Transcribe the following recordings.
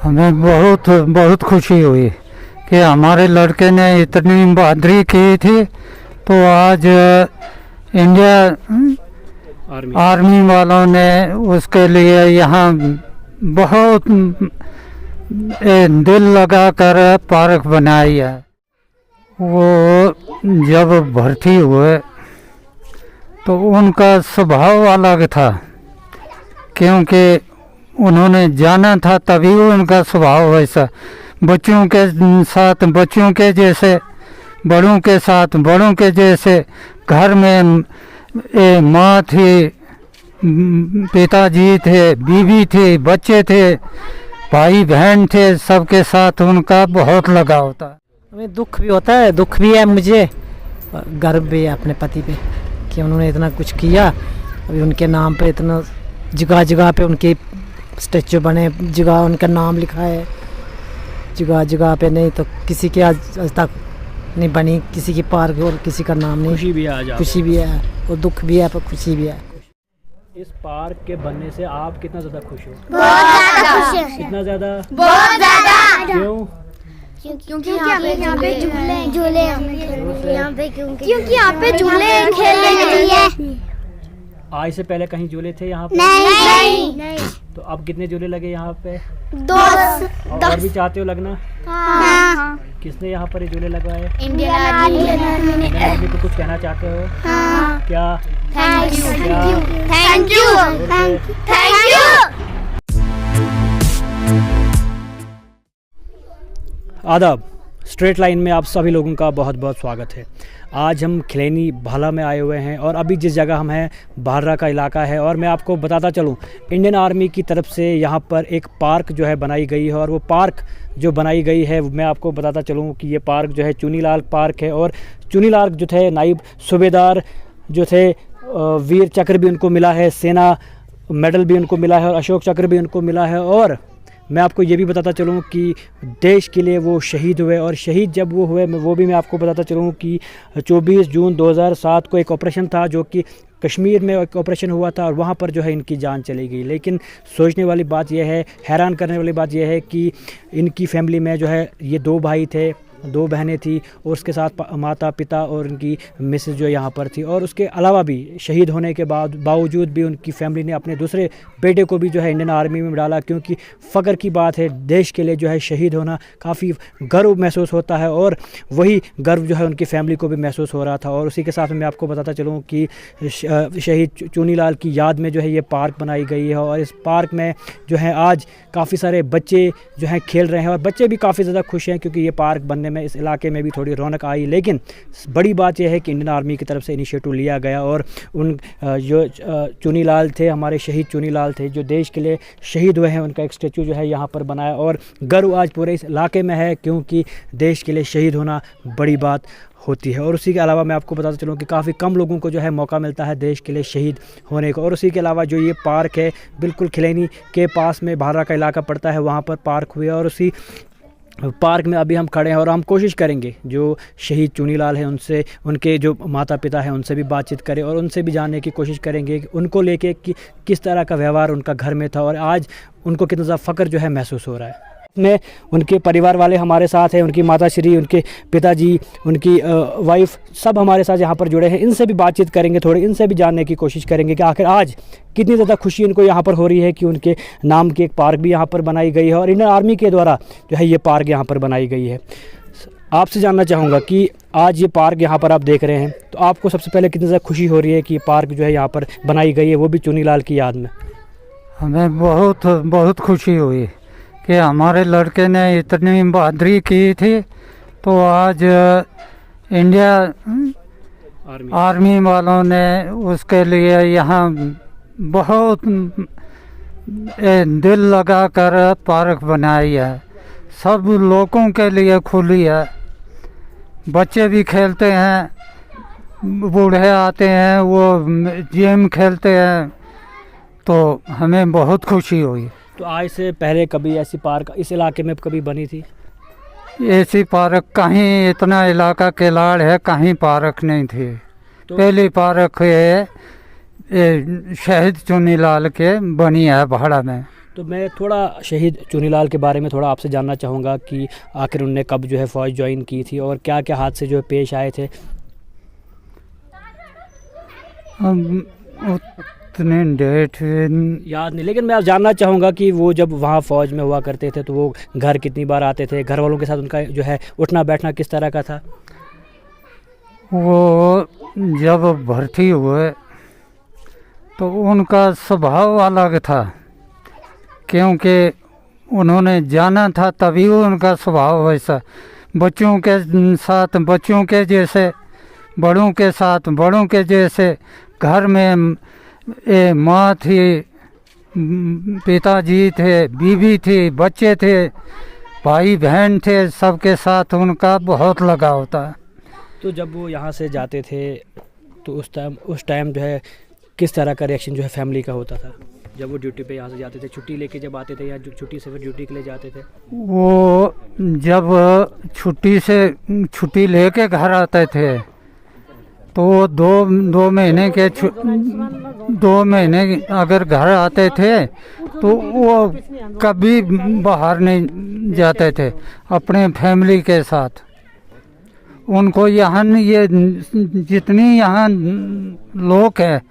हमें बहुत बहुत खुशी हुई कि हमारे लड़के ने इतनी बहादुरी की थी, तो आज इंडिया आर्मी वालों ने उसके लिए यहाँ बहुत दिल लगाकर पार्क बनाई है। वो जब भर्ती हुए तो उनका स्वभाव अलग था, क्योंकि उन्होंने जाना था तभी उनका स्वभाव वैसा, बच्चों के साथ बच्चों के जैसे, बड़ों के साथ बड़ों के जैसे। घर में माँ थी, पिताजी थे, बीवी थी, बच्चे थे, भाई बहन थे, सबके साथ उनका बहुत लगाव था। हमें दुख भी होता है, दुख भी है मुझे, गर्व भी है अपने पति पे कि उन्होंने इतना कुछ किया। अभी उनके नाम पे इतना जगह जगह पे उनके स्टैचू बने, जगह उनका नाम लिखा है, जगह जगह पे। नहीं तो किसी के आज तक नहीं बनी किसी की पार्क और किसी का नाम नहीं। खुशी भी है आज, खुशी भी है और दुख भी है, पर खुशी भी है। इस पार्क के बनने से आप कितना ज़्यादा खुश हो? बहुत ज़्यादा खुश है। कितना ज़्यादा? बहुत ज़्यादा। क्यों? क्योंकि यहाँ पे झूले यहाँ पे क्योंकि यहाँ पे झूले खेलने के लिए। आज से पहले कहीं झूले थे यहाँ पे? नहीं। तो अब कितने झूले लगे यहाँ पे? 10। और भी चाहते हो लगना? हाँ। किसने यहाँ पर ये झूले लगवाए? इंडियन आर्मी ने। आर्मी को कुछ कहना चाहते हो? हाँ। क्या? Thank you. आदाब। स्ट्रेट लाइन में आप सभी लोगों का बहुत बहुत स्वागत है। आज हम खिलैनी भाला में आए हुए हैं और अभी जिस जगह हम हैं बाररा का इलाका है, और मैं आपको बताता चलूं इंडियन आर्मी की तरफ से यहाँ पर एक पार्क जो है बनाई गई है। और वो पार्क जो बनाई गई है, मैं आपको बताता चलूं कि ये पार्क जो है चुनीलाल पार्क है। और चुनीलाल जो थे नायब सूबेदार जो थे, वीर चक्र भी उनको मिला है, सेना मेडल भी उनको मिला है और अशोक चक्र भी उनको मिला है। और मैं आपको ये भी बताता चलूँ कि देश के लिए वो शहीद हुए, और शहीद जब वो हुए वो भी मैं आपको बताता चलूँ कि 24 जून 2007 को एक ऑपरेशन था जो कि कश्मीर में एक ऑपरेशन हुआ था, और वहाँ पर जो है इनकी जान चली गई। लेकिन सोचने वाली बात यह है, हैरान करने वाली बात यह है कि इनकी फैमिली में जो है ये 2 भाई थे, 2 बहनें थी, और उसके साथ माता पिता और उनकी मिसेस जो यहाँ पर थी। और उसके अलावा भी शहीद होने के बावजूद भी उनकी फैमिली ने अपने दूसरे बेटे को भी जो है इंडियन आर्मी में डाला, क्योंकि फ़ख्र की बात है, देश के लिए जो है शहीद होना काफ़ी गर्व महसूस होता है, और वही गर्व जो है उनकी फैमिली को भी महसूस हो रहा था। और उसी के साथ मैं आपको बताता चलूँ कि शहीद चुनीलाल की याद में जो है ये पार्क बनाई गई है। और इस पार्क में जो है आज काफ़ी सारे बच्चे जो हैं खेल रहे हैं, और बच्चे भी काफ़ी ज़्यादा खुश हैं क्योंकि ये पार्क बनने में इस इलाके में भी थोड़ी रौनक आई। लेकिन बड़ी बात यह है कि इंडियन आर्मी की तरफ से इनिशिएटिव लिया गया, और उन जो चुनीलाल थे, हमारे शहीद चुनीलाल थे जो देश के लिए शहीद हुए हैं, उनका एक स्टैचू जो है यहाँ पर बनाया। और गर्व आज पूरे इस इलाके में है क्योंकि देश के लिए शहीद होना बड़ी बात होती है। और उसी के अलावा मैं आपको बताता चलूँ कि काफ़ी कम लोगों को जो है मौका मिलता है देश के लिए शहीद होने को। और उसी के अलावा जो ये पार्क है बिल्कुल खिलैनी के पास में बाररा का इलाका पड़ता है, वहाँ पर पार्क हुआ। और उसी पार्क में अभी हम खड़े हैं और हम कोशिश करेंगे जो शहीद चुनीलाल हैं उनसे, उनके जो माता पिता हैं उनसे भी बातचीत करें और उनसे भी जानने की कोशिश करेंगे कि उनको लेके कि किस तरह का व्यवहार उनका घर में था और आज उनको कितना ज़्यादा फ़ख्र जो है महसूस हो रहा है। में उनके परिवार वाले हमारे साथ हैं, उनकी माता श्री, उनके पिताजी, उनकी वाइफ, सब हमारे साथ यहाँ पर जुड़े हैं। इनसे भी बातचीत करेंगे, थोड़ी इनसे भी जानने की कोशिश करेंगे कि आखिर आज कितनी ज़्यादा खुशी इनको यहाँ पर हो रही है कि उनके नाम की एक पार्क भी यहाँ पर बनाई गई है और इंडियन आर्मी के द्वारा जो है ये पार्क यहाँ पर बनाई गई है। आपसे जानना चाहूँगा कि आज ये पार्क यहाँ पर आप देख रहे हैं तो आपको सबसे पहले कितनी ज़्यादा खुशी हो रही है कि पार्क जो है यहाँ पर बनाई गई है, वो भी चुनीलाल की याद में? हमें बहुत खुशी हुई कि हमारे लड़के ने इतनी बहादुरी की थी, तो आज इंडिया आर्मी वालों ने उसके लिए यहाँ बहुत दिल लगाकर पार्क बनाई है। सब लोगों के लिए खुली है, बच्चे भी खेलते हैं, बूढ़े आते हैं, वो गेम खेलते हैं, तो हमें बहुत खुशी हुई। तो आज से पहले कभी ऐसी पार्क इस इलाके में कभी बनी थी? ऐसी पार्क कहीं, इतना इलाका किलाड़ है, कहीं पार्क नहीं थी। तो पहली पार्क है ये शहीद चुन्नीलाल के बनी है भाड़ा में। तो मैं थोड़ा शहीद चुन्नीलाल के बारे में थोड़ा आपसे जानना चाहूँगा कि आखिर उनने कब जो है फ़ौज ज्वाइन की थी और क्या क्या हादसे जो है पेश आए थे। उतने डेट याद नहीं, लेकिन मैं आप जानना चाहूँगा कि वो जब वहाँ फ़ौज में हुआ करते थे तो वो घर कितनी बार आते थे, घर वालों के साथ उनका जो है उठना बैठना किस तरह का था। वो जब भर्ती हुए तो उनका स्वभाव अलग था, क्योंकि उन्होंने जाना था तभी उनका स्वभाव वैसा, बच्चों के साथ बच्चों के जैसे, बड़ों के साथ बड़ों के जैसे। घर में माँ थी, पिताजी थे, बीवी थी, बच्चे थे, भाई बहन थे, सबके साथ उनका बहुत लगाव था। तो जब वो यहाँ से जाते थे तो उस टाइम जो है किस तरह का रिएक्शन जो है फैमिली का होता था जब वो ड्यूटी पे यहाँ से जाते थे, छुट्टी लेके जब आते थे या छुट्टी से फिर ड्यूटी के लिए जाते थे। वो जब छुट्टी लेके घर आते थे तो दो महीने के 2 महीने अगर घर आते थे तो वो कभी बाहर नहीं जाते थे अपने फैमिली के साथ। उनको यहाँ ये जितनी यहाँ लोग हैं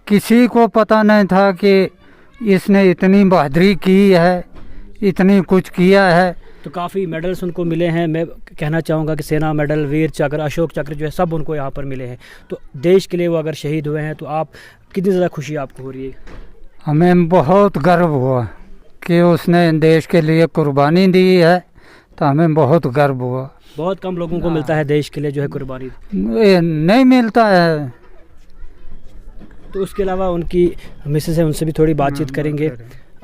किसी को पता नहीं था कि इसने इतनी बहादुरी की है, इतनी कुछ किया है। तो काफ़ी मेडल्स उनको मिले हैं। मैं कहना चाहूँगा कि सेना मेडल, वीर चक्र, अशोक चक्र जो है सब उनको यहाँ पर मिले हैं। तो देश के लिए वो अगर शहीद हुए हैं तो आप कितनी ज़्यादा खुशी आपको हो रही है। हमें बहुत गर्व हुआ कि उसने देश के लिए कुर्बानी दी है, तो हमें बहुत गर्व हुआ। बहुत कम लोगों को मिलता है देश के लिए जो है कुर्बानी, ये नहीं मिलता है। तो उसके अलावा उनकी मिसेस है, उनसे भी थोड़ी बातचीत करेंगे।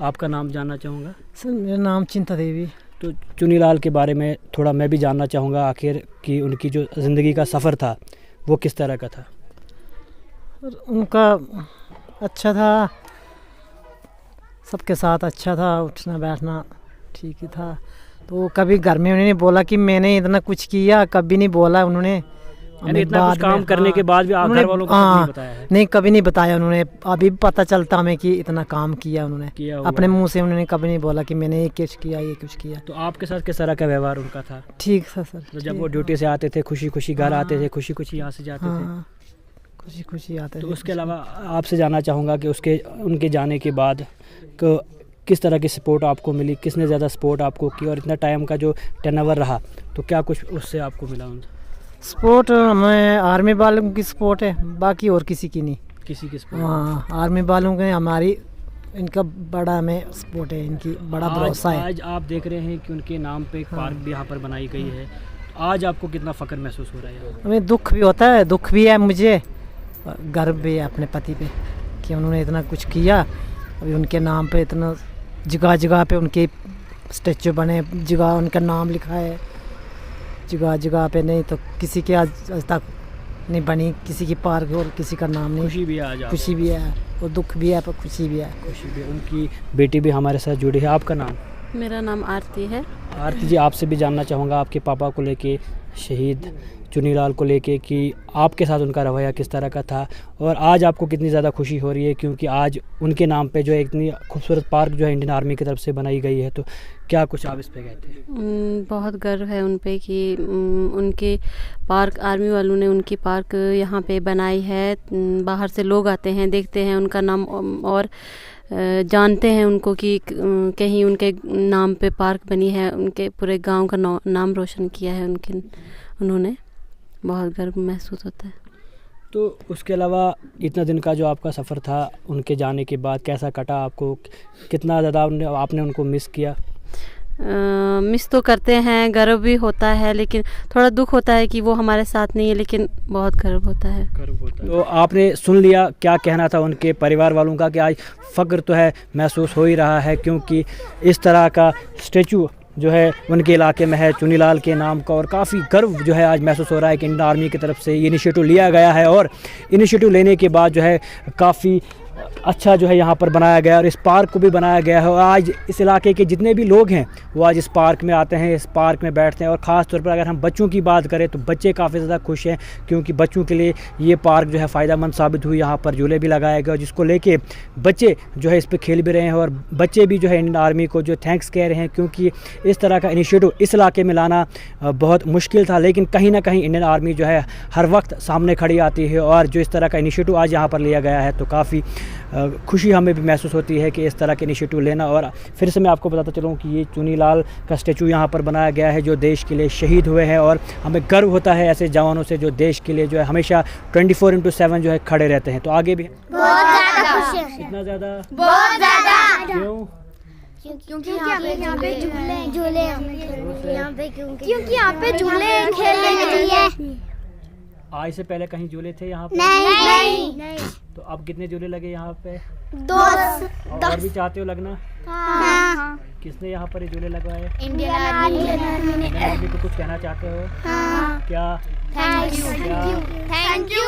आपका नाम जानना चाहूँगा। सर मेरा नाम चिंता देवी। तो चुन्नीलाल के बारे में थोड़ा मैं भी जानना चाहूँगा आखिर कि उनकी जो ज़िंदगी का सफ़र था वो किस तरह का था। उनका अच्छा था, सबके साथ अच्छा था, उठना बैठना ठीक ही था। तो कभी घर में उन्होंने बोला कि मैंने इतना कुछ किया, कभी नहीं बोला उन्होंने। इतना कुछ काम करने के बाद भी घर वालों को नहीं बताया है। नहीं, कभी नहीं बताया उन्होंने। अभी भी पता चलता हमें कि इतना काम किया उन्होंने, अपने मुंह से उन्होंने कभी नहीं बोला कि मैंने ये कुछ किया, ये कुछ किया। तो आपके साथ किस तरह का व्यवहार उनका था। ठीक था सर। तो जब वो ड्यूटी से आते थे खुशी खुशी घर आते थे, खुशी खुशी यहाँ से जाते थे, खुशी खुशी आते थे। तो उसके अलावा आपसे जानना चाहूँगा कि उनके जाने के बाद किस तरह की सपोर्ट आपको मिली, किसने ज़्यादा सपोर्ट आपको की और इतना टाइम का जो टर्नओवर रहा तो क्या कुछ उससे आपको मिला। उनसे सपोर्ट हमें आर्मी वालों की सपोर्ट है, बाकी और किसी की नहीं। किसी की सपोर्ट। हाँ, आर्मी वालों के हमारी इनका बड़ा हमें सपोर्ट है, इनकी बड़ा भरोसा है। आज आप देख रहे हैं कि उनके नाम पे एक पार्क भी यहाँ पर बनाई गई है। आज आपको कितना फ़ख्र महसूस हो रहा है। हमें दुख भी होता है, दुख भी है मुझे, गर्व भी है अपने पति पे कि उन्होंने इतना कुछ किया। अभी उनके नाम पे इतना जगह जगह पे उनके स्टैचू बने, जगह उनका नाम लिखा है, जगह जगह पे। नहीं तो किसी के आज तक नहीं बनी किसी की पार्क और किसी का नाम नहीं। खुशी भी है आज, खुशी भी है और दुख भी है, पर खुशी भी है। खुशी भी है। उनकी बेटी भी हमारे साथ जुड़ी है। आपका नाम। मेरा नाम आरती है। आरती जी, आपसे भी जानना चाहूँगा आपके पापा को लेके, शहीद चुन्नीलाल को लेके, कि आपके साथ उनका रवैया किस तरह का था और आज आपको कितनी ज़्यादा खुशी हो रही है क्योंकि आज उनके नाम पे जो है इतनी खूबसूरत पार्क जो है इंडियन आर्मी की तरफ से बनाई गई है। तो क्या कुछ आप इस पे कहते हैं। बहुत गर्व है उन पे कि उनके पार्क, आर्मी वालों ने उनकी पार्क यहाँ पे बनाई है। बाहर से लोग आते हैं, देखते हैं उनका नाम और जानते हैं उनको कि कहीं उनके नाम पे पार्क बनी है। उनके पूरे गांव का नाम रोशन किया है उन्होंने। बहुत गर्व महसूस होता है। तो उसके अलावा इतना दिन का जो आपका सफ़र था उनके जाने के बाद कैसा कटा आपको, कितना ज़्यादा आपने उनको मिस किया। मिस तो करते हैं, गर्व भी होता है, लेकिन थोड़ा दुख होता है कि वो हमारे साथ नहीं है, लेकिन बहुत गर्व होता है। तो आपने सुन लिया क्या कहना था उनके परिवार वालों का कि आज फ़ख्र तो है महसूस हो ही रहा है क्योंकि इस तरह का स्टैचू जो है उनके इलाके में है चुन्नीलाल के नाम का और काफ़ी गर्व जो है आज महसूस हो रहा है कि इंडियन आर्मी की तरफ से ये इनिशिएटिव लिया गया है और इनिशिएटिव लेने के बाद जो है काफ़ी अच्छा जो है यहाँ पर बनाया गया है और इस पार्क को भी बनाया गया है। और आज इस इलाके के जितने भी लोग हैं वो आज इस पार्क में आते हैं, इस पार्क में बैठते हैं। और ख़ास तौर पर अगर हम बच्चों की बात करें तो बच्चे काफ़ी ज़्यादा खुश हैं, क्योंकि बच्चों के लिए ये पार्क जो है फ़ायदेमंद साबित हुई। यहाँ पर झूले भी लगाए गए जिसको लेके बच्चे जो है इस पर खेल भी रहे हैं। और बच्चे भी जो है इंडियन आर्मी को जो थैंक्स कह रहे हैं, क्योंकि इस तरह का इनिशिएटिव इस इलाके में लाना बहुत मुश्किल था, लेकिन कहीं ना कहीं इंडियन आर्मी जो है हर वक्त सामने खड़ी आती है। और जो इस तरह का इनिशिएटिव आज यहाँ पर लिया गया है तो काफ़ी खुशी हमें भी महसूस होती है कि इस तरह के इनिशिएटिव लेना। और फिर से मैं आपको बताता चलूँ कि ये चुनीलाल का स्टैचू यहाँ पर बनाया गया है जो देश के लिए शहीद हुए हैं। और हमें गर्व होता है ऐसे जवानों से जो देश के लिए जो है हमेशा 24/7 जो है खड़े रहते हैं। तो आगे भी बहुत ज़्यादा खुश है, इतना ज़्यादा बहुत ज़्यादा, क्यों? क्योंकि यहाँ पे झूले यहाँ पे क्योंकि यहाँ पे झूले खेलने के लिए। आज से पहले कहीं झूले थे यहाँ पे? नहीं। तो अब कितने झूले लगे यहाँ पे? 10। और भी चाहते हो लगना? हाँ। किसने यहाँ पर ये झूले लगवाए? इंडियन आर्मी ने। आर्मी को कुछ कहना चाहते हो? हाँ। क्या? Thank you.